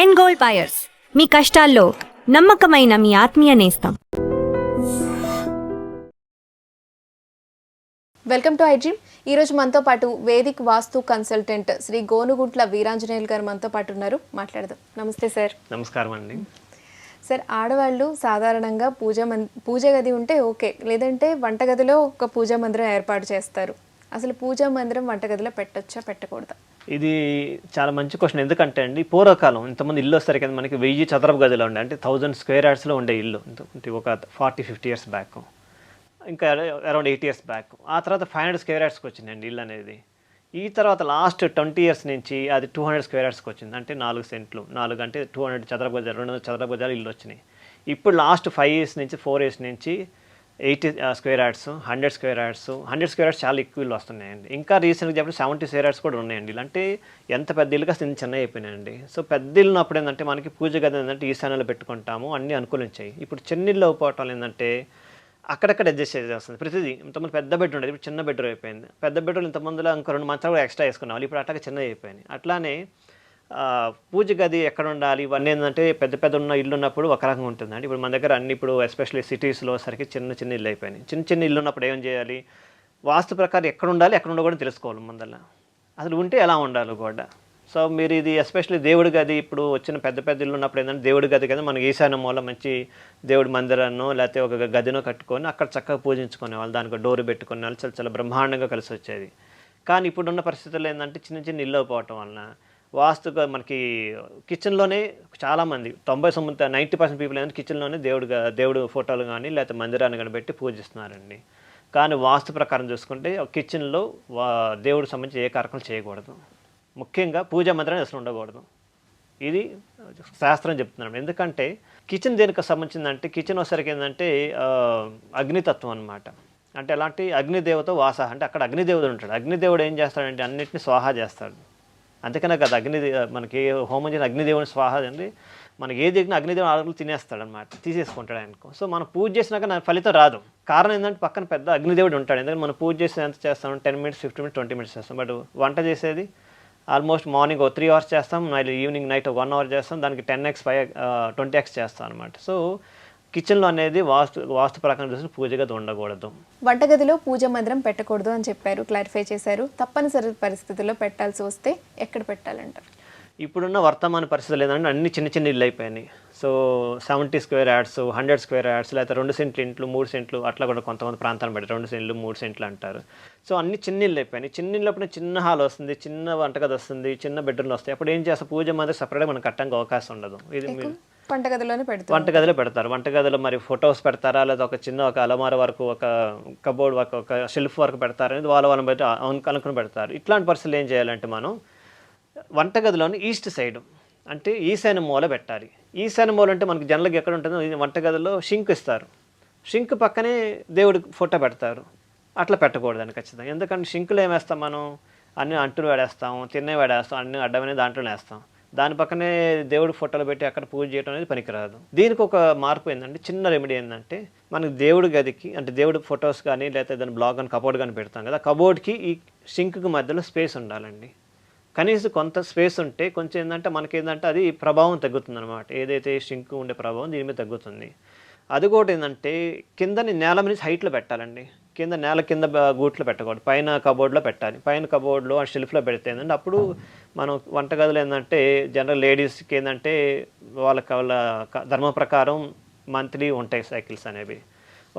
And gold buyers, మీ కష్టాల్లో నమ్మకమైన మీ ఆత్మీయ నేస్తం. Welcome to iDream. ఈరోజు మనతో పాటు వేదిక్ వాస్తు కన్సల్టెంట్ శ్రీ గోనుగుంట్ల వీరాంజనేయులు గారు మనతో పాటు ఉన్నారు. మాట్లాడదాం. నమస్తే సార్. నమస్కారం అండి. సార్, ఆడవాళ్ళు సాధారణంగా పూజ గది ఉంటే ఓకే, లేదంటే వంటగదిలో ఒక పూజా మందిరం ఏర్పాటు చేస్తారు. అసలు పూజా మందిరం వంటగదిలో పెట్టొచ్చా, పెట్టకూడదా? ఇది చాలా మంచి క్వశ్చన్. ఎందుకంటే అండి, పూర్వకాలం ఇంతమంది ఇల్లు వస్తారు కదా, మనకి 1000 చదరపు గదిలో ఉండే, అంటే 1000 స్క్వేర్ యార్డ్స్లో ఉండే ఇల్లు ఒక 40-50 ఇయర్స్ బ్యాక్, ఇంకా అరౌండ్ 8 ఇయర్స్ బ్యాక్. ఆ తర్వాత 500 స్క్వేర్ యార్డ్స్కి వచ్చిందండి ఇల్లు అనేది. ఈ తర్వాత లాస్ట్ 20 ఇయర్స్ నుంచి అది 200 స్క్వేర్ యార్డ్స్కి వచ్చింది. అంటే 4 సెంట్లు, 4 అంటే 200 చదరపు గజాలు, 200 చదరపు గజాలు ఇల్లు వచ్చినాయి. ఇప్పుడు లాస్ట్ 5 ఇయర్స్ నుంచి 4 ఇయర్స్ నుంచి 80 square yards, 100 square yards, 100 square yards చాలా ఎక్కువ ఇల్లు వస్తున్నాయండి. ఇంకా రీసెంట్గా చెప్పిన 70 స్క్వేర్ యార్డ్స్ కూడా ఉన్నాయండి. అంటే ఎంత పెద్ద ఇల్లుగా చిన్న అయిపోయినాయండి. సో పెద్ద ఇల్లు ఉన్నప్పుడు ఏంటంటే మనకి పూజ గది ఏంటంటే ఈశాన్యంలో పెట్టుకుంటాము, అన్నీ అనుకూలించాయి. ఇప్పుడు చిన్న ఇల్లు అయిపోవటం ఏంటంటే అక్కడక్కడ అడ్జస్ట్ చేసేస్తుంది ప్రతిదీ. ఇంతమంది పెద్ద బెడ్ ఉండేది, ఇప్పుడు చిన్న బెడ్రూమ్ అయిపోయింది. పెద్ద బెడ్రూమ్ ఇంతమందిలో ఇంకో 2 మంచాలు కూడా ఎక్స్ట్రా వేసుకున్నాం, ఇప్పుడు అట్లాగే చిన్నది అయిపోయింది. అట్లానే పూజ గది ఎక్కడ ఉండాలి ఇవన్నీ ఏంటంటే పెద్ద ఉన్న ఇల్లు ఉన్నప్పుడు ఒక రకంగా ఉంటుందండి. ఇప్పుడు మన దగ్గర అన్ని ఇప్పుడు ఎస్పెషల్లీ సిటీస్లో సరికి చిన్న ఇల్లు అయిపోయినాయి. చిన్న ఇల్లు ఉన్నప్పుడు ఏం చేయాలి, వాస్తు ప్రకారం ఎక్కడ ఉండాలి ఎక్కడ ఉండకూడదు తెలుసుకోవాలి ముందర. అసలు ఉంటే ఎలా ఉండాలి కూడా. సో మీరు ఇది ఎస్పెషల్లీ దేవుడి గది, ఇప్పుడు వచ్చిన పెద్ద ఇల్లు ఉన్నప్పుడు ఏంటంటే దేవుడి గది కదా, మనకి ఈశాన్య మూల మంచి దేవుడి మందిరాన్నో లేకపోతే ఒక గదినో కట్టుకొని అక్కడ చక్కగా పూజించుకునే వాళ్ళు, దానికి డోరు పెట్టుకునే వాళ్ళు చాలా బ్రహ్మాండంగా కలిసి వచ్చేది. కానీ ఇప్పుడున్న పరిస్థితుల్లో ఏంటంటే చిన్న ఇల్లు అయిపోవటం వలన వాస్తుగా మనకి కిచెన్లోనే చాలామంది 90% పీపుల్ ఏంటంటే కిచెన్లోనే దేవుడు ఫోటోలు కానీ లేకపోతే మందిరాన్ని కానీ పెట్టి పూజిస్తున్నారండి. కానీ వాస్తు ప్రకారం చూసుకుంటే కిచెన్లో దేవుడికి సంబంధించి ఏ కార్యక్రమం చేయకూడదు, ముఖ్యంగా పూజా మందిరాన్ని అసలు ఉండకూడదు. ఇది శాస్త్రం చెప్తున్నాం. ఎందుకంటే కిచెన్ దేనికి సంబంధించిందంటే, కిచెన్ వచ్చేసరికి ఏంటంటే అగ్నితత్వం అనమాట. అంటే ఎలాంటి అగ్నిదేవత వాస, అంటే అక్కడ అగ్నిదేవుడు ఉంటాడు. అగ్నిదేవుడు ఏం చేస్తాడంటే అన్నింటినీ స్వాహా చేస్తాడు. అందుకనే కదా మనకి హోమం చేసిన అగ్నిదేవుని స్వాహ అండి. మనకి ఏ దిగిన అగ్నిదేవుని ఆడుగులు తినేస్తాడు అనమాట, తీసేసుకుంటాడు ఆయనకు. సో మనం పూజ చేసినాక నాకు ఫలితం రాదు. కారణం ఏంటంటే పక్కన పెద్ద అగ్నిదేవుడు ఉంటాడు. ఎందుకంటే మనం పూజ చేసి ఎంత చేస్తాం, 10 మినిట్స్ 15 మినిట్స్ 20 మినిట్స్ చేస్తాం. బట్ వంట చేసేది ఆల్మోస్ట్ మార్నింగ్ 3 అవర్స్ చేస్తాం, ఈవినింగ్ నైట్ 1 అవర్ చేస్తాం. దానికి 10x 20x చేస్తాం అనమాట. సో కిచెన్లో అనేది వాస్తు ప్రకారం చూసి పూజ గది ఉండకూడదు. వంటగదిలో పూజ మందిరం పెట్టకూడదు అని చెప్పారు, క్లారిఫై చేశారు. తప్పనిసరి పరిస్థితుల్లో పెట్టాల్సి వస్తే ఎక్కడ పెట్టాలంటారు? ఇప్పుడున్న వర్తమాన పరిస్థితులు ఏంటంటే అన్ని చిన్న ఇల్లు అయిపోయినాయి. So 70 square yards, 100 square yards, లేకపోతే 2 సెంట్లు ఇంట్లు, 3 సెంట్లు అట్లా కూడా కొంతమంది ప్రాంతాలను పెట్టి 2 సెంట్లు 3 సెంట్లు అంటారు. సో అన్ని చిన్న ఇల్లు అయిపోయినాయి. చిన్న ఇల్లు అప్పుడు చిన్న హాల్ వస్తుంది, చిన్న వంటగది వస్తుంది, చిన్న బెడ్రూమ్లు వస్తాయి. అప్పుడు ఏం చేస్తారు, పూజ మందిరం సపరేట్గా మనకు కట్టడానికి అవకాశం ఉండదు. ఇది వంటగదిలో పెడతారు. వంటగదిలో మరి ఫొటోస్ పెడతారా, లేదా ఒక అలమార వరకు, ఒక కబోర్డ్ వరకు, ఒక షెల్ఫ్ వరకు పెడతారు అనేది వాళ్ళని బట్టి అనుకుని పెడతారు. ఇట్లాంటి పరిస్థితులు ఏం చేయాలంటే మనం వంటగదిలోని ఈస్ట్ సైడ్ అంటే ఈశాన్య మూల పెట్టాలి. ఈశాన్య మూల అంటే మనకి జనరల్గా ఎక్కడ ఉంటుందో వంటగదిలో షింక్ ఇస్తారు, షింక్ పక్కనే దేవుడి ఫోటో పెడతారు. అట్లా పెట్టకూడదని ఖచ్చితంగా. ఎందుకంటే షింకులో ఏం వేస్తాం మనం, అన్నీ అంటులు వేడేస్తాం, తిన్నే వేడేస్తాం, అన్ని అడ్డమనే దాంట్లోనే వేస్తాం. దాని పక్కనే దేవుడి ఫోటోలు పెట్టి అక్కడ పూజ చేయడం అనేది పనికిరాదు. దీనికి ఒక మార్పు ఏంటంటే, చిన్న రెమెడీ ఏంటంటే, మనకి దేవుడి గదికి అంటే దేవుడి ఫొటోస్ కానీ లేకపోతే దాని బ్లాగ్ కానీ కబోర్డ్ కానీ పెడతాం కదా, కబోర్డ్కి ఈ షింక్కి మధ్యలో స్పేస్ ఉండాలండి. కనీసం కొంత స్పేస్ ఉంటే కొంచెం ఏంటంటే మనకేంటంటే అది ప్రభావం తగ్గుతుంది అనమాట. ఏదైతే షింక్ ఉండే ప్రభావం దీని మీద తగ్గుతుంది. అది కూడా ఏంటంటే కిందని నేల మీద హైట్లో పెట్టాలండి. నేల కింద గూట్లో పెట్టకూడదు, పైన కబోర్డ్లో పెట్టాలి. పైన కబోర్డ్లో ఆ షెల్ఫ్లో పెడితే ఏంటంటే అప్పుడు మనం వంటగదులు ఏంటంటే జనరల్ లేడీస్కి ఏంటంటే వాళ్ళ ధర్మ ప్రకారం మంత్లీ ఉంటాయి సైకిల్స్ అనేవి.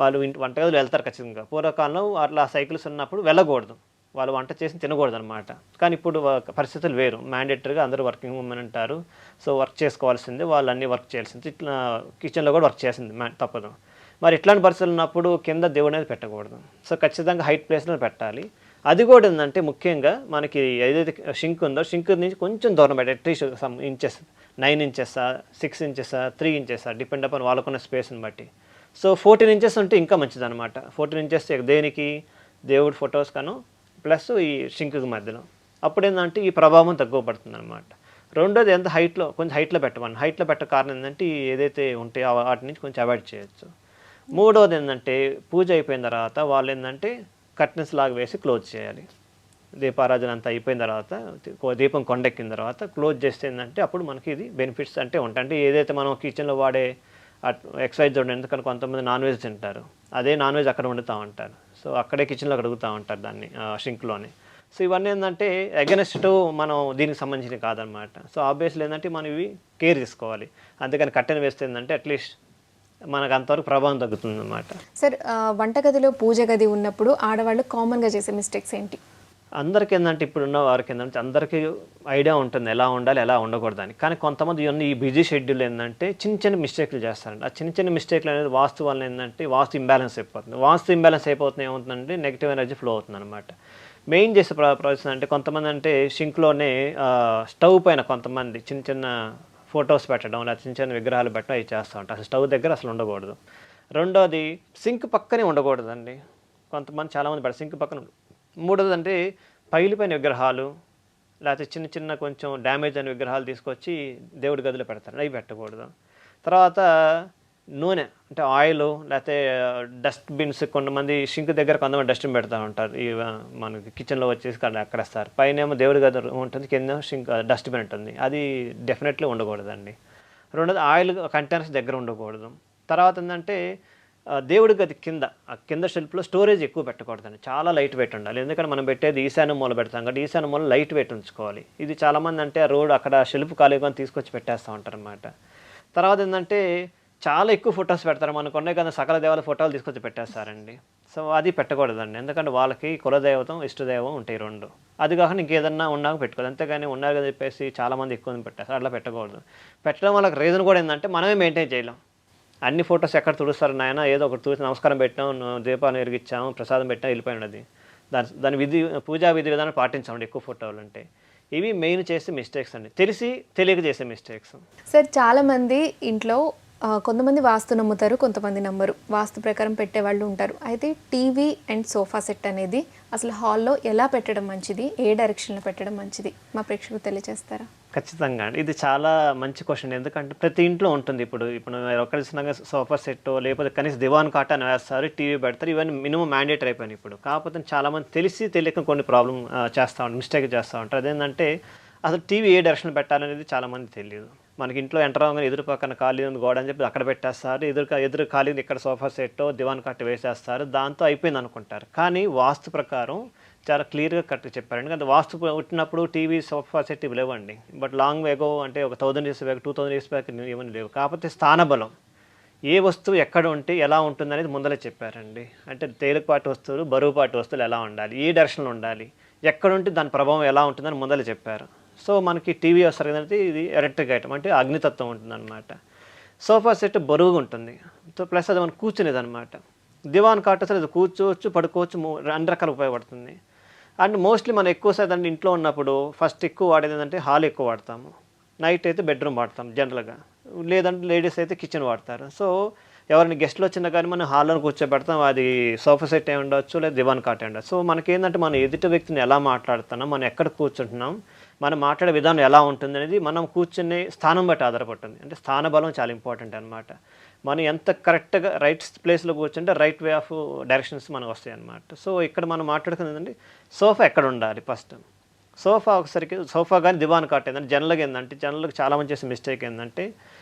వాళ్ళు వంటగదులు వెళ్తారు ఖచ్చితంగా. పూర్వకాలంలో అట్లా సైకిల్స్ ఉన్నప్పుడు వెళ్ళకూడదు, వాళ్ళు వంట చేసి తినకూడదు అనమాట. కానీ ఇప్పుడు పరిస్థితులు వేరు, మ్యాండేటరీగా అందరూ వర్కింగ్ ఉమెన్ అంటారు. సో వర్క్ చేసుకోవాల్సిందే, వాళ్ళు అన్నీ వర్క్ చేయాల్సింది. ఇట్లా కిచెన్లో కూడా వర్క్ చేయాల్సింది తప్పదు. మరి ఇట్లాంటి పరిస్థితులు ఉన్నప్పుడు కింద దేవుడు అనేది పెట్టకూడదు. సో ఖచ్చితంగా హైట్ ప్లేస్లో పెట్టాలి. అది కూడా ఏంటంటే ముఖ్యంగా మనకి ఏదైతే షింక్ ఉందో షింక్ నుంచి కొంచెం దూరం పెట్టాలి. అట్లీస్ట్ సమ్ ఇంచెస్, 9 ఇంచెసా, 6 ఇంచెసా, 3 ఇంచెసా, డిపెండ్ అపాన్ వాళ్ళకున్న స్పేస్ని బట్టి. సో 14 ఇంచెస్ ఉంటే ఇంకా మంచిది అనమాట. 14 ఇంచెస్ దేనికి, దేవుడి ఫొటోస్ కాను ప్లస్ ఈ షింక్కి మధ్యలో. అప్పుడు ఏంటంటే ఈ ప్రభావం తగ్గుపడుతుంది అనమాట. రెండోది ఎంత కొంచెం హైట్లో పెట్టమని. హైట్లో పెట్ట కారణం ఏంటంటే ఏదైతే ఉంటాయో వాటి నుంచి కొంచెం అవాయిడ్ చేయొచ్చు. మూడోది ఏంటంటే పూజ అయిపోయిన తర్వాత వాళ్ళు ఏంటంటే కర్టెన్స్ లాగా వేసి క్లోజ్ చేయాలి. దీపారాధన అంతా అయిపోయిన తర్వాత దీపం కొండెక్కిన తర్వాత క్లోజ్ చేస్తే ఏంటంటే అప్పుడు మనకి ఇది బెనిఫిట్స్ అంటే ఉంటాయి. అంటే ఏదైతే మనం కిచెన్లో వాడే ఎక్సైజ్ చూడండి, ఎందుకంటే కొంతమంది నాన్ వెజ్ తింటారు, అదే నాన్ వెజ్ అక్కడ వండుతూ ఉంటారు. సో అక్కడే కిచెన్లో అడుగుతూ ఉంటారు దాన్ని షింక్లోనే. సో ఇవన్నీ ఏంటంటే అగెనెస్ట్ మనం దీనికి సంబంధించినవి కాదనమాట. సో ఆబ్వియస్లీ ఏంటంటే మనం ఇవి కేర్ తీసుకోవాలి. అందుకని కట్టెను వేస్తే ఏంటంటే అట్లీస్ట్ మనకు అంతవరకు ప్రభావం తగ్గుతుంది అనమాట. సార్ వంటగదిలో పూజ గది ఉన్నప్పుడు ఆడవాళ్ళు కామన్గా చేసే మిస్టేక్స్ ఏంటి? అందరికీ ఏంటంటే ఇప్పుడున్న వారికి ఏంటంటే అందరికీ ఐడియా ఉంటుంది ఎలా ఉండాలి ఎలా ఉండకూడదని. కానీ కొంతమంది ఇవన్నీ ఈ బిజీ షెడ్యూల్ ఏంటంటే చిన్న చిన్న మిస్టేక్లు చేస్తారండి. ఆ చిన్న చిన్న మిస్టేక్లు అనేది వాస్తు వల్ల ఏంటంటే వాస్తు ఇంబ్యాలెన్స్ అయిపోతుంది. వాస్తు ఇంబ్యాలెన్స్ అయిపోతుంది ఏమవుతుందంటే నెగిటివ్ ఎనర్జీ ఫ్లో అవుతుంది అనమాట. మెయిన్ చేసే ప్రాసెస్ అంటే కొంతమంది అంటే షింక్లోనే స్టవ్ పైన కొంతమంది చిన్న చిన్న ఫొటోస్ పెట్టడం లేదా చిన్న చిన్న విగ్రహాలు పెట్టడం అవి చేస్తూ ఉంటారు. అసలు స్టవ్ దగ్గర అసలు ఉండకూడదు. రెండోది సింక్ పక్కనే ఉండకూడదండి. కొంతమంది చాలామంది పెడతారు సింక్ పక్కన. మూడోది అంటే పైన విగ్రహాలు లేకపోతే చిన్న చిన్న కొంచెం డ్యామేజ్ అయిన విగ్రహాలు తీసుకొచ్చి దేవుడి గదిలో పెడతారు, అవి పెట్టకూడదు. తర్వాత నూనె అంటే ఆయిల్ లేకపోతే డస్ట్బిన్స్, కొంతమంది షింక్ దగ్గర కొంతమంది డస్ట్బిన్ పెడతా ఉంటారు. ఈ మనకి కిచెన్లో వచ్చేసి అక్కడేస్తారు. పైన ఏమో దేవుడి గది ఉంటుంది, కింద షింక్ డస్ట్బిన్ ఉంటుంది, అది డెఫినెట్లీ ఉండకూడదండి. రెండోది ఆయిల్ కంటైనర్స్ దగ్గర ఉండకూడదు. తర్వాత ఏంటంటే దేవుడి గది కింద షెల్ఫ్లో స్టోరేజ్ ఎక్కువ పెట్టకూడదండి. చాలా లైట్ వెయిట్ ఉండాలి. ఎందుకంటే మనం పెట్టేది ఈశాన్య మూల పెడతాం కాబట్టి ఈశాన్య మూల లైట్ వెయిట్ ఉంచుకోవాలి. ఇది చాలామంది అంటే ఆ రోడ్ అక్కడ షెల్ఫ్ ఖాళీగా తీసుకొచ్చి పెట్టేస్తూ ఉంటారు అన్నమాట. తర్వాత ఏంటంటే చాలా ఎక్కువ ఫొటోస్ పెడతారు. మనకు ఉన్నాయి కదా సకల దేవాల ఫోటోలు తీసుకొచ్చి పెట్టేస్తారండి. సో అది పెట్టకూడదండి. ఎందుకంటే వాళ్ళకి కులదేవతం ఇష్టదైవం ఉంటాయి రెండు. అది కాకుండా ఇంకేదన్నా ఉన్నాక పెట్టుకోవాలి. అంతేగాని ఉన్నారు కదా చెప్పేసి చాలామంది ఎక్కువ పెట్టేస్తారు, అట్లా పెట్టకూడదు. పెట్టడం వాళ్ళకి రీజన్ కూడా ఏంటంటే మనమే మెయింటైన్ చేయలేం. అన్ని ఫొటోస్ ఎక్కడ తుడుస్తారు నాయన, ఏదో ఒకటి చూసి నమస్కారం పెట్టాం, దీపాలు ఎరిగిచ్చాము, ప్రసాదం పెట్టాం, వెళ్ళిపోయినది. దాని పూజా విధి విధానం పాటించామండి ఎక్కువ ఫోటోలు అంటే. ఇవి మెయిన్ చేసే మిస్టేక్స్ అండి, తెలియక చేసే మిస్టేక్స్. సార్ చాలామంది ఇంట్లో కొంతమంది వాస్తు నమ్ముతారు, కొంతమంది నమ్మరు. వాస్తు ప్రకారం పెట్టేవాళ్ళు ఉంటారు. అయితే టీవీ అండ్ సోఫా సెట్ అనేది అసలు హాల్లో ఎలా పెట్టడం మంచిది, ఏ డైరెక్షన్లో పెట్టడం మంచిది, మా ప్రేక్షకులు తెలియజేస్తారా? ఖచ్చితంగా అండి, ఇది చాలా మంచి క్వశ్చన్. ఎందుకంటే ప్రతి ఇంట్లో ఉంటుంది. ఇప్పుడు ఒకరిసినాగా సోఫా సెట్ లేకపోతే కనీసం దివాన్ కాట్ అని వేస్తారు, టీవీ పెడతారు. ఇవన్నీ మినిమం మ్యాండేటరీ అయిపోయినాయి ఇప్పుడు. కాకపోతే చాలామంది తెలియక కొన్ని ప్రాబ్లం చేస్తూ ఉంటారు, మిస్టేక్ చేస్తూ ఉంటారు. అదేంటంటే అసలు టీవీ ఏ డైరెక్షన్ పెట్టాలనేది చాలామంది తెలియదు. మనకి ఇంట్లో ఎంటర్ అవ్వగానే ఎదురు పక్కన ఖాళీ ఉంది గోడ అని చెప్పి అక్కడ పెట్టేస్తారు, ఎదురు ఖాళీ ఇక్కడ సోఫా సెట్ దివాన్ కట్టు వేసేస్తారు, దాంతో అయిపోయింది అనుకుంటారు. కానీ వాస్తు ప్రకారం చాలా క్లియర్గా కరెక్ట్ చెప్పారు. ఎందుకంటే వాస్తు పుట్టినప్పుడు టీవీ సోఫా సెట్ ఇవి లేవండి. బట్ లాంగ్ వేగో అంటే ఒక 1000 years బ్యాక్ 2000 years బ్యాక్ ఏమని లేవు. కాకపోతే స్థానబలం, ఏ వస్తువు ఎక్కడ ఉంటే ఎలా ఉంటుంది అనేది ముందలే చెప్పారండి. అంటే తేలికపాటి వస్తువులు బరువుపాటి వస్తువులు ఎలా ఉండాలి, ఏ డైరెక్షన్లో ఉండాలి, ఎక్కడ ఉంటే దాని ప్రభావం ఎలా ఉంటుందని ముందలే చెప్పారు. సో మనకి టీవీ వస్తారు కదంటే ఇది ఎలక్ట్రిక్ ఐటమ్, అంటే అగ్నితత్వం ఉంటుంది అనమాట. సోఫా సెట్ బరువుగా ఉంటుంది, ప్లస్ అది మనం కూర్చునేది అనమాట. దివాన్ కాట్ అసలు అది కూర్చోవచ్చు, పడుకోవచ్చు, అన్ని రకాలు ఉపయోగపడుతుంది. అండ్ మోస్ట్లీ మనం ఎక్కువ శాతం ఇంట్లో ఉన్నప్పుడు ఫస్ట్ ఎక్కువ వాడేది ఏంటంటే హాల్ ఎక్కువ వాడతాము, నైట్ అయితే బెడ్రూమ్ వాడతాం జనరల్గా, లేదంటే లేడీస్ అయితే కిచెన్ వాడతారు. సో ఎవరైనా గెస్ట్లు వచ్చినా కానీ మనం హాల్లో కూర్చోబెడతాం, అది సోఫా సెట్ అయి ఉండొచ్చు లేదా దివాన్ కాట్ అయి ఉండొచ్చు. సో మనకేంటంటే మనం ఎదుటి వ్యక్తిని ఎలా మాట్లాడుతున్నాం, మనం ఎక్కడ కూర్చుంటున్నాం, మనం మాట్లాడే విధానం ఎలా ఉంటుంది అనేది మనం కూర్చునే స్థానం బట్టి ఆధారపడుతుంది. అంటే స్థాన బలం చాలా ఇంపార్టెంట్ అనమాట. మనం ఎంత కరెక్ట్గా రైట్ ప్లేస్లో కూర్చుంటే రైట్ వే ఆఫ్ డైరెక్షన్స్ మనకు వస్తాయి అన్నమాట. సో ఇక్కడ మనం మాట్లాడుకునేది ఏంటంటే సోఫా ఎక్కడ ఉండాలి. ఫస్ట్ సోఫా కానీ దివాన్ కాట్ ఏంటంటే జనరల్గా చాలామంది చేసే మిస్టేక్ ఏంటంటే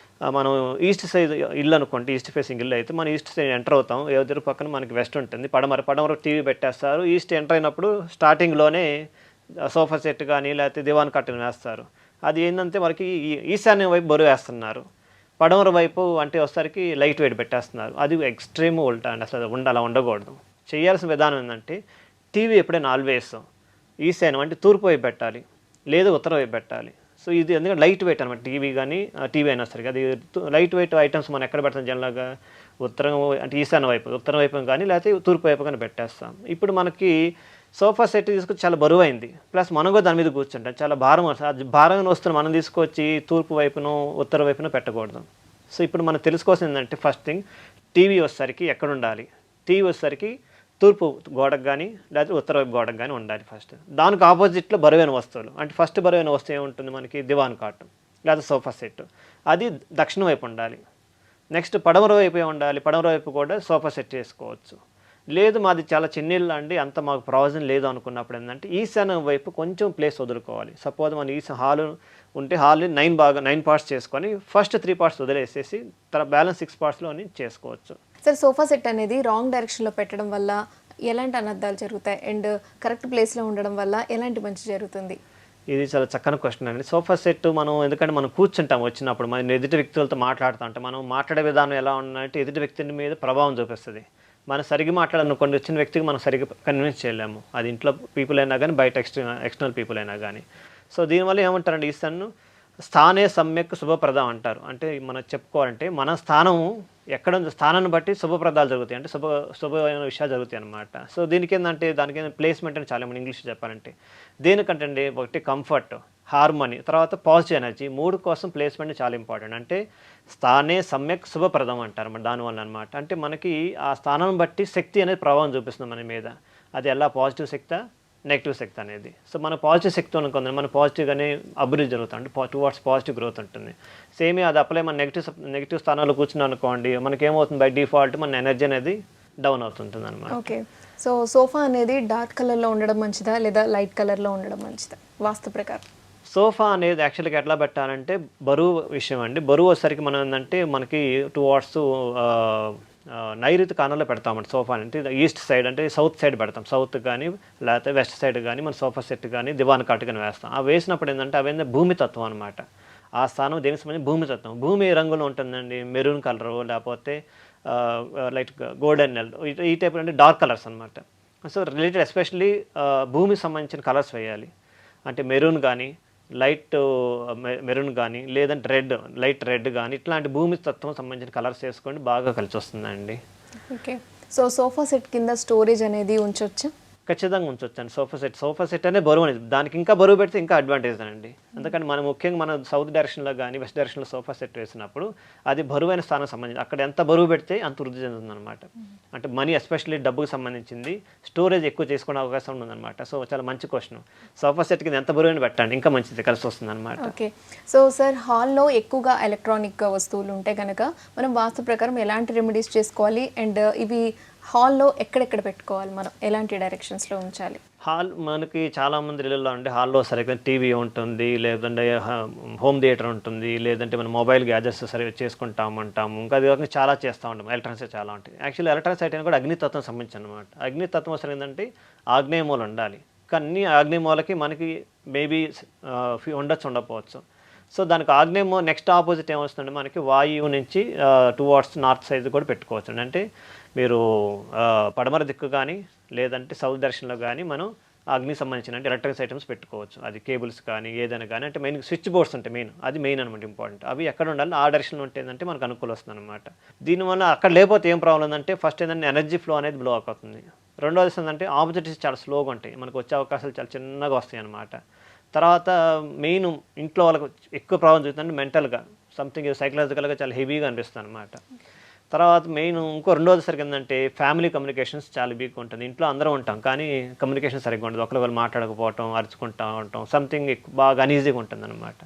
మనం ఈస్ట్ సైడ్ ఇల్లు అనుకోండి, ఈస్ట్ ఫేసింగ్ ఇల్లు అయితే మనం ఈస్ట్ సైడ్ ఎంటర్ అవుతాం, ఎదురు పక్కన మనకి వెస్ట్ ఉంటుంది, పడమర టీవీ పెట్టేస్తారు. ఈస్ట్ ఎంటర్ అయినప్పుడు స్టార్టింగ్లోనే సోఫా సెట్ కానీ లేకపోతే దివాన్ కట్టను వేస్తారు. అది ఏంటంటే మనకి ఈశాన్యం వైపు బరువు వేస్తున్నారు, పడమర వైపు అంటే వచ్చేసరికి లైట్ వెయిట్ పెట్టేస్తున్నారు. అది ఎక్స్ట్రీమ్ ఉల్టా అండి, అసలు అలా ఉండకూడదు. చేయాల్సిన విధానం ఏంటంటే టీవీ ఎప్పుడైనా ఆల్వేస్ ఈశాన్యం అంటే తూర్పు వైపు పెట్టాలి, లేదా ఉత్తర వైపు పెట్టాలి. సో ఇది ఎందుకంటే లైట్ వెయిట్ అనమాట. టీవీ అయినా సరే అది లైట్ వెయిట్ ఐటమ్స్ మనం ఎక్కడ పెడతాం జనరల్గా ఉత్తరం అంటే ఈశాన్య వైపు, ఉత్తరం వైపు కానీ లేకపోతే తూర్పు వైపు కానీ పెట్టేస్తాం. ఇప్పుడు మనకి సోఫా సెట్ తీసుకొచ్చి చాలా బరువు అయింది, ప్లస్ మనం కూడా దాని మీద కూర్చుంటాం, చాలా భారం వస్తుంది. భారం వస్తున్న మనం తీసుకొచ్చి తూర్పు వైపును ఉత్తర వైపును పెట్టకూడదు. సో ఇప్పుడు మనం తెలుసుకోవాల్సింది ఏంటంటే ఫస్ట్ థింగ్ టీవీ వచ్చేసరికి ఎక్కడ ఉండాలి, టీవీ వచ్చేసరికి తూర్పు గోడకు కానీ లేకపోతే ఉత్తర వైపు గోడకు కానీ ఉండాలి ఫస్ట్. దానికి ఆపోజిట్లో బరువైన వస్తువులు అంటే ఫస్ట్ బరువైన వస్తువు ఏముంటుంది మనకి దివాన్ కాట్ లేదా సోఫా సెట్, అది దక్షిణ వైపు ఉండాలి. నెక్స్ట్ పడమర వైపు ఉండాలి, పడమర వైపు కూడా సోఫా సెట్ చేసుకోవచ్చు. లేదు మాది చాలా చిన్న ఇల్లు అండి, అంత మాకు ప్రయోజనం లేదు అనుకున్నప్పుడు ఏంటంటే ఈశాన్యం వైపు కొంచెం ప్లేస్ వదులుకోవాలి. సపోజ్ మన హాల్ ఉంటే హాల్ని 9 పార్ట్స్ చేసుకొని ఫస్ట్ 3 పార్ట్స్ వదిలేసేసి తర్వాత బ్యాలెన్స్ 6 పార్ట్స్లోని చేసుకోవచ్చు. సార్ సోఫా సెట్ అనేది రాంగ్ డైరెక్షన్లో పెట్టడం వల్ల ఎలాంటి అనర్థాలు జరుగుతాయి అండ్ కరెక్ట్ ప్లేస్లో ఉండడం వల్ల ఎలాంటి మంచి జరుగుతుంది? ఇది చాలా చక్కని క్వశ్చన్ అండి. సోఫా సెట్ మనం ఎందుకంటే మనం కూర్చుంటాం వచ్చినప్పుడు మన ఎదుటి వ్యక్తులతో మాట్లాడుతూ ఉంటాం. మనం మాట్లాడే విధానం ఎలా ఉందంటే ఎదుటి వ్యక్తి మీద ప్రభావం చూపిస్తుంది. మనం సరిగ్గా మాట్లాడాలనుకోండి వచ్చిన వ్యక్తికి మనం సరిగ్గా కన్విన్స్ చేయలేము, అది ఇంట్లో పీపుల్ అయినా కానీ బయట ఎక్స్టర్నల్ పీపుల్ అయినా కానీ. సో దీనివల్ల ఏమంటారండి ఈశాన్యం స్థానే సమ్యక్ శుభప్రదం అంటారు. అంటే మనం చెప్పుకోవాలంటే మన స్థానము ఎక్కడ స్థానాన్ని బట్టి శుభప్రదాలు జరుగుతాయి, అంటే శుభమైన విషయాలు జరుగుతాయి అన్నమాట. సో దీనికి ఏంటంటే దానికి ప్లేస్మెంట్ అని చాలా మంది ఇంగ్లీష్ చెప్పాలంటే దేనికంటే అండి ఒకటి కంఫర్ట్, హార్మోనీ, తర్వాత పాజిటివ్ ఎనర్జీ, 3 కోసం ప్లేస్మెంట్ చాలా ఇంపార్టెంట్. అంటే స్థానే సమ్యక్ శుభప్రదం అంటారు అన్నమాట దానివల్ల అనమాట. అంటే మనకి ఆ స్థానం బట్టి శక్తి అనేది ప్రభావం చూపిస్తుంది మన మీద, అది ఎలా పాజిటివ్ శక్తి నెగిటివ్ శక్తి అనేది. సో మన పాజిటివ్ శక్తి అనుకుంది మన పాజిటివ్గానే అభివృద్ధి జరుగుతుంది, అంటే టువర్డ్స్ పాజిటివ్ గ్రోత్ ఉంటుంది. సేమే అది అప్లై మన నెగిటివ్ స్థానాల్లో కూర్చున్నాం అనుకోండి మనకి ఏమవుతుంది బై డిఫాల్ట్ మన ఎనర్జీ అనేది డౌన్ అవుతుంటుంది అనమాట. ఓకే, సో సోఫా అనేది డార్క్ కలర్లో ఉండడం మంచిదా లేదా లైట్ కలర్లో ఉండడం మంచిదా వాస్తు ప్రకారం? సోఫా అనేది యాక్చువల్గా ఎట్లా పెట్టాలంటే బరువు విషయం అండి. బరువు వచ్చేసరికి మనం ఏంటంటే మనకి టువర్డ్స్ నైరుతి కాలంలో పెడతామండి సోఫా అంటే ఈస్ట్ సైడ్ అంటే సౌత్ సైడ్ పెడతాం, సౌత్ కానీ లేకపోతే వెస్ట్ సైడ్ కానీ మన సోఫా సెట్ కానీ దివాన్ కాట్ కానీ వేస్తాం. ఆ వేసినప్పుడు ఏంటంటే అవన్నీ భూమి తత్వం అనమాట. ఆ స్థానం దేనికి సంబంధించి భూమి తత్వం. భూమి ఏ రంగులో ఉంటుందండి, మెరూన్ కలరు లేకపోతే లైట్ గోల్డెన్ ఎల్ ఈ టైప్ అంటే డార్క్ కలర్స్ అనమాట. సో రిలేటెడ్ ఎస్పెషల్లీ భూమికి సంబంధించిన కలర్స్ వేయాలి. అంటే మెరూన్ కానీ లైట్ మెరూన్ కానీ లేదంటే లైట్ రెడ్ కానీ ఇట్లాంటి భూమి తత్వం సంబంధించిన కలర్స్ వేసుకోండి, బాగా కలిసి వస్తుందండి. ఓకే, సో సోఫా సెట్ కింద స్టోరేజ్ అనేది ఉంచొచ్చా? ఖచ్చితంగా ఉంచొచ్చండి. సోఫా సెట్ అనేది బరువు అనేది దానికి ఇంకా బరువు పెడితే ఇంకా అడ్వాంటేజ్ అండి. ఎందుకంటే మనం ముఖ్యంగా మన సౌత్ డైరెక్షన్లో కానీ వెస్ట్ డైరెక్షన్లో సోఫా సెట్ వేసినప్పుడు అది బరువైన స్థానం సంబంధించి అక్కడ ఎంత బరువు పెడితే అంత వృద్ధి చెందుతుంది అనమాట. అంటే మనీ ఎస్పెషల్లీ డబ్బుకి సంబంధించింది స్టోరేజ్ ఎక్కువ చేసుకునే అవకాశం ఉందన్నమాట. సో చాలా మంచి క్వశ్చన్. సోఫా సెట్ కింద ఎంత బరువుని పెట్టండి ఇంకా మంచిది కలిసి వస్తుంది అనమాట. ఓకే, సో సార్ హాల్లో ఎక్కువగా ఎలక్ట్రానిక్ వస్తువులు ఉంటే కనుక మనం వాస్తు ప్రకారం ఎలాంటి రెమెడీస్ చేసుకోవాలి అండ్ ఇవి హాల్లో ఎక్కడెక్కడ పెట్టుకోవాలి, మనం ఎలాంటి డైరెక్షన్స్లో ఉంచాలి? హాల్ మనకి చాలామంది ఇళ్ళల్లో ఉంటే హాల్లో సరిగ్గా టీవీ ఉంటుంది, లేదంటే హోమ్ థియేటర్ ఉంటుంది, లేదంటే మనం మొబైల్ గ్యాజెట్స్ సరిగ్గా చేసుకుంటామంటాము. ఇంకా అది కాకుండా చాలా చేస్తూ ఉంటాం, ఎలక్ట్రానిక్స్ చాలా ఉంటాయి. యాక్చువల్లీ ఎలక్ట్రానిక్స్ ఐటమ్ కూడా అగ్నితత్వం సంబంధించి అనమాట. అగ్నితత్వం అసలు ఏంటంటే ఆగ్నేయమూల ఉండాలి, కానీ ఆగ్నేయమూలకి మనకి మేబీ ఉండకపోవచ్చు. సో దానికి ఆగ్నేయమో నెక్స్ట్ ఆపోజిట్ ఏమొస్తుందంటే మనకి వాయువు నుంచి టువర్డ్స్ నార్త్ సైడ్ కూడా పెట్టుకోవచ్చు. అంటే మీరు పడమర దిక్కు కానీ లేదంటే సౌత్ డైరెక్షన్లో కానీ మనం అగ్నికి సంబంధించిన అంటే ఎలక్ట్రిక్స్ ఐటమ్స్ పెట్టుకోవచ్చు. అది కేబుల్స్ కానీ ఏదైనా కానీ అంటే మెయిన్ స్విచ్ బోర్డ్స్ ఉంటాయి, అది మెయిన్ అనమాట ఇంపార్టెంట్. అవి ఎక్కడ ఉండాలి ఆ డైరెక్షన్లో ఉంటేందంటే మనకు అనుకూలం వస్తుంది అనమాట. దీనివల్ల అక్కడ లేకపోతే ఏం ప్రాబ్లం ఉందంటే ఫస్ట్ ఏంటంటే ఎనర్జీ ఫ్లో అనేది బ్లాక్ అవుతుంది. రెండోది ఏంటంటే ఆపోజిట్స్ చాలా స్లోగా ఉంటాయి, మనకు వచ్చే అవకాశాలు చాలా చిన్నగా వస్తాయి అన్నమాట. తర్వాత మెయిన్ ఇంట్లో వాళ్ళకు ఎక్కువ ప్రాబ్లం చూస్తుందంటే మెంటల్గా సంథింగ్ సైకలాజికల్గా చాలా హెవీగా అనిపిస్తుంది అనమాట. తర్వాత మెయిన్ రెండోది సరిగ్గా ఏంటంటే ఫ్యామిలీ కమ్యూనికేషన్స్ చాలా వీక్గా ఉంటుంది. ఇంట్లో అందరం ఉంటాం కానీ కమ్యూనికేషన్ సరిగ్గా ఉంటుంది, ఒకరు మాట్లాడకపోవటం, అరుచుకుంటూ ఉండటం, సంథింగ్ బాగా అనీజీగా ఉంటుంది అనమాట.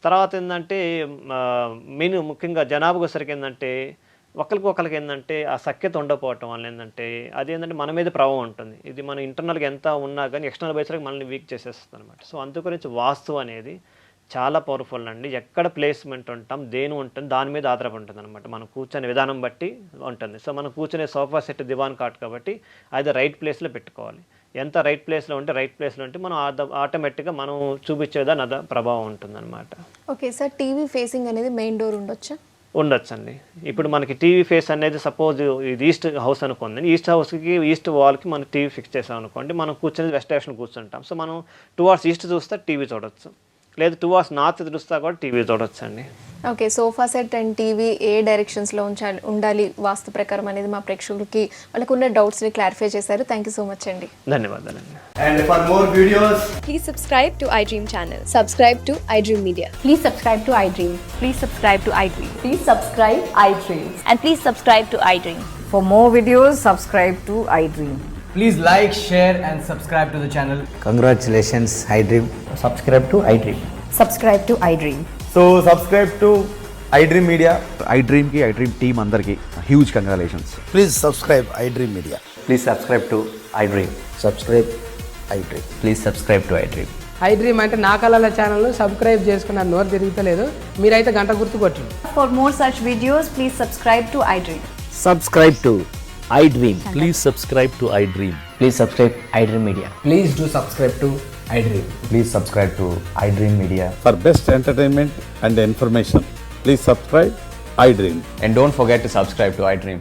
తర్వాత ఏంటంటే మెయిన్ ముఖ్యంగా జనాభాకు సరిగ్గా ఏంటంటే ఒకరికి ఏంటంటే ఆ సఖ్యత ఉండకపోవటం వల్ల ఏంటంటే అది ఏంటంటే మన మీద ప్రభావం ఉంటుంది. ఇది మన ఇంటర్నల్గా ఎంత ఉన్నా కానీ ఎక్స్టర్నల్ బేస్కి మనల్ని వీక్ చేసేస్తుంది అనమాట. సో అందుగురించి వాస్తు అనేది చాలా పవర్ఫుల్ అండి. ఎక్కడ ప్లేస్మెంట్ ఉంటాం దేని ఉంటుంది దాని మీద ఆధారపడి ఉంటుంది అనమాట. మనం కూర్చొనే విధానం బట్టి ఉంటుంది. సో మనం కూర్చునే సోఫా సెట్ దివాన్ కాట్ కాబట్టి అది రైట్ ప్లేస్లో పెట్టుకోవాలి. ఎంత రైట్ ప్లేస్లో ఉంటే మనం ఆటోమేటిక్గా మనం చూపించే విధానం ప్రభావం ఉంటుంది అనమాట. ఓకే సార్, టీవీ ఫేసింగ్ అనేది మెయిన్ డోర్ ఉండొచ్చండి. ఇప్పుడు మనకి టీవీ ఫేస్ అనేది సపోజ్ ఇది ఈస్ట్ హౌస్ అనుకోండి, ఈస్ట్ హౌస్కి ఈస్ట్ వాల్కి మనం టీవీ ఫిక్స్ చేసాం అనుకోండి, మనం కూర్చొని వెస్ట్ డైరెక్షన్ కూర్చుంటాం. సో మనం టువర్డ్స్ ఈస్ట్ చూస్తే టీవీ చూడొచ్చు, లేదు టువర్డ్స్ నార్త్ చూస్తా కూడా టీవీ చూడొచ్చు అండి. Okay, sofa set and TV ఏ డైరెక్షన్స్లో ఉండాలి వాస్తు ప్రకారం అనేది మా ప్రేక్షకులకి వాళ్ళకున్న డౌట్స్ని క్లారిఫై చేశారు. థ్యాంక్ యూ సో మచ్ అండి. ధన్యవాదాలండి. And for more videos, Please subscribe to iDream channel. Subscribe to iDream Media. Please subscribe to iDream. Please subscribe to iDream. Please subscribe iDream. And please subscribe to iDream. For more videos, subscribe to iDream. please like, share and subscribe to the channel. Congratulations, iDream. Subscribe to iDream. Subscribe to iDream. So subscribe to iDream Media. iDream team అందరికి huge congratulations. Please subscribe iDream Media. Please subscribe to iDream. Subscribe iDream. Please subscribe to iDream. I dream అంటే నా కళల channel subscribe చేసుకున్న నోరు తిరుగుతలేదు, మీరైతే గంట గుర్తు కొట్టండి. For more such videos, please subscribe to iDream. Subscribe to iDream. Please subscribe to iDream. Please subscribe iDream Media. Please do subscribe to iDream. Please subscribe to iDream Media. For best entertainment and information, please subscribe iDream. And don't forget to subscribe to iDream.